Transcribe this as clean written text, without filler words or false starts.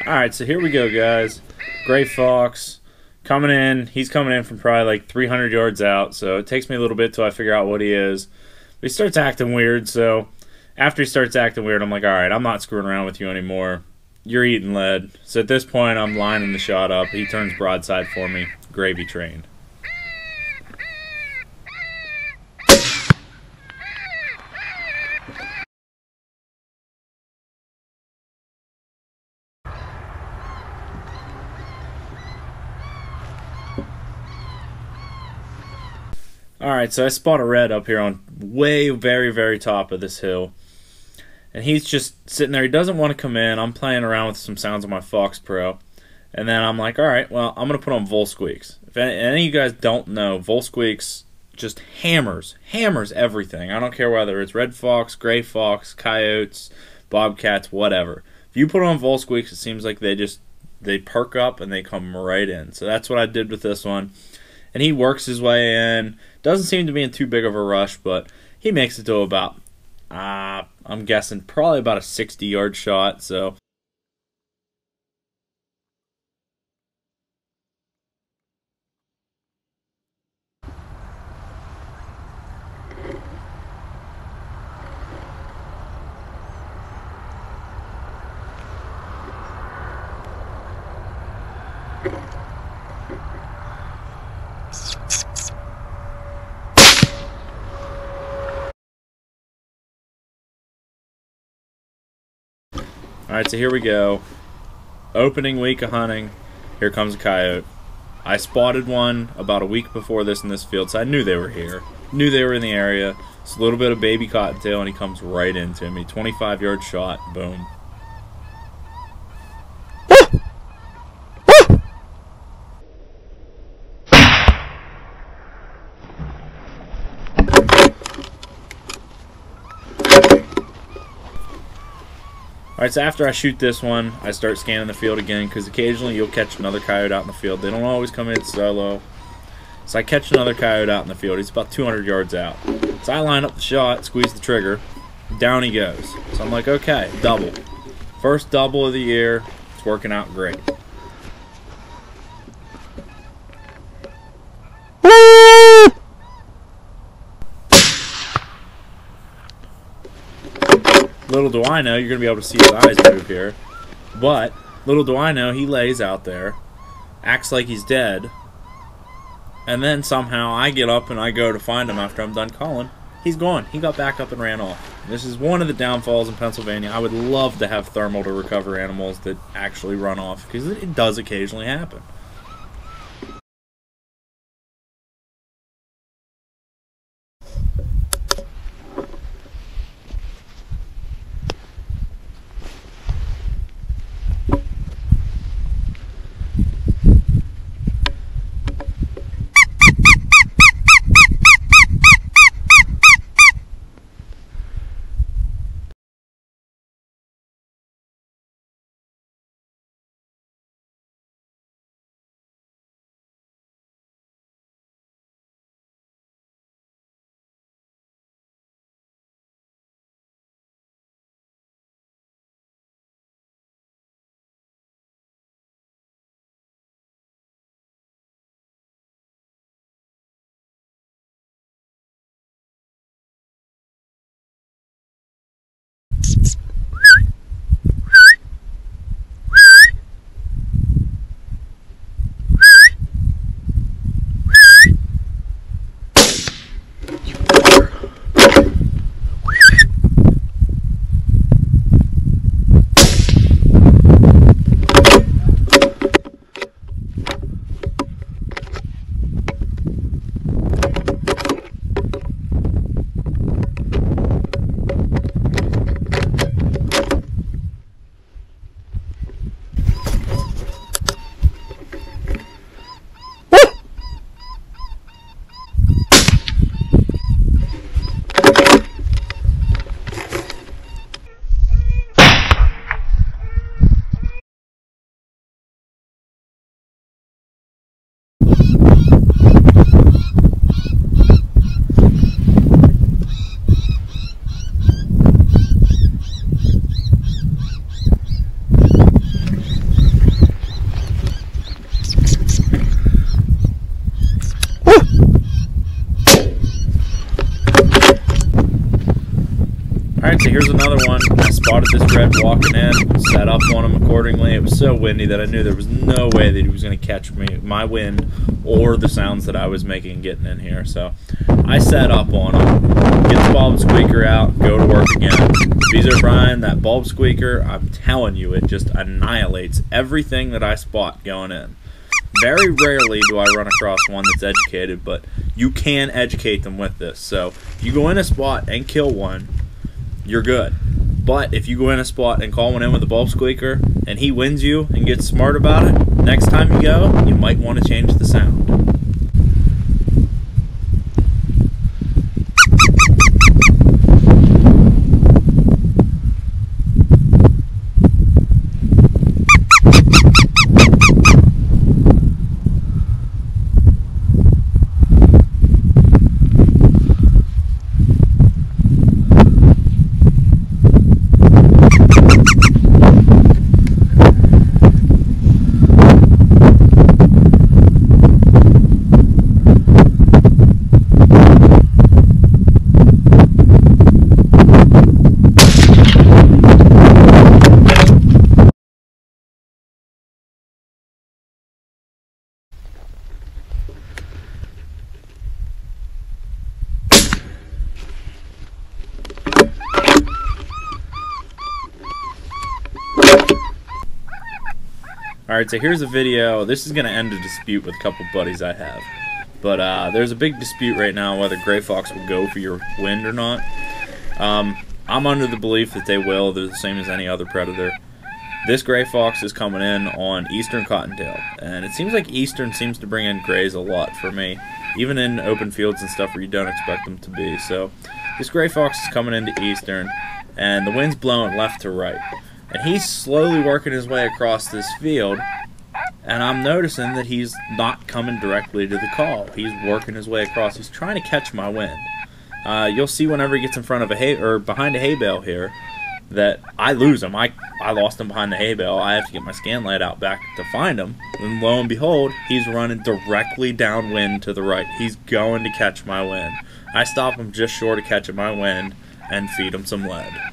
Alright, so here we go, guys. Gray Fox coming in. He's coming in from probably like 300 yards out, so it takes me a little bit till I figure out what he is. But he starts acting weird, so after he starts acting weird, I'm like, alright, I'm not screwing around with you anymore. You're eating lead. So at this point, I'm lining the shot up. He turns broadside for me. Gravy train. Alright, so I spot a red up here on very top of this hill. And he's just sitting there. He doesn't want to come in. I'm playing around with some sounds on my Fox Pro. And then I'm like, alright, well, I'm going to put on Volsqueaks. If any of you guys don't know, Volsqueaks just hammers everything. I don't care whether it's red fox, gray fox, coyotes, bobcats, whatever. If you put on Volsqueaks, it seems like they perk up and they come right in. So that's what I did with this one. And he works his way in. Doesn't seem to be in too big of a rush, but he makes it to about, I'm guessing, probably about a 60-yard shot. So alright, so here we go. Opening week of hunting. Here comes a coyote. I spotted one about a week before this in this field, so I knew they were here. Knew they were in the area. It's a little bit of baby cottontail, and he comes right into me. 25-yard shot. Boom. Alright, so after I shoot this one, I start scanning the field again, because occasionally you'll catch another coyote out in the field. They don't always come in solo. So I catch another coyote out in the field. He's about 200 yards out. So I line up the shot, squeeze the trigger, down he goes. So I'm like, okay, double. First double of the year. It's working out great. Little do I know, you're going to be able to see his eyes move here. But, little do I know, he lays out there, acts like he's dead, and then somehow I get up and I go to find him after I'm done calling. He's gone. He got back up and ran off. This is one of the downfalls in Pennsylvania. I would love to have thermal to recover animals that actually run off, because it does occasionally happen. Alright, so here's another one. I spotted this red walking in, set up on him accordingly. It was so windy that I knew there was no way that he was going to catch my wind or the sounds that I was making getting in here. So I set up on him, get the bulb squeaker out, go to work again. Beezer O'Brien, that bulb squeaker, I'm telling you, it just annihilates everything that I spot going in. Very rarely do I run across one that's educated, but you can educate them with this. So if you go in a spot and kill one, you're good. But if you go in a spot and call one in with a bulb squeaker and he wins you and gets smart about it, next time you go, you might want to change the sound. Alright, so here's a video. This is going to end a dispute with a couple buddies I have. But there's a big dispute right now whether gray fox will go for your wind or not. I'm under the belief that they will. They're the same as any other predator. This gray fox is coming in on eastern cottontail, and it seems like eastern seems to bring in grays a lot for me, even in open fields and stuff where you don't expect them to be. So this gray fox is coming into eastern, and the wind's blowing left to right. And he's slowly working his way across this field, and I'm noticing that he's not coming directly to the call. He's working his way across. He's trying to catch my wind. You'll see whenever he gets in front of behind a hay bale here that I lose him. I lost him behind the hay bale. I have to get my scan light out back to find him. And lo and behold, he's running directly downwind to the right. He's going to catch my wind. I stop him just short of catching my wind and feed him some lead.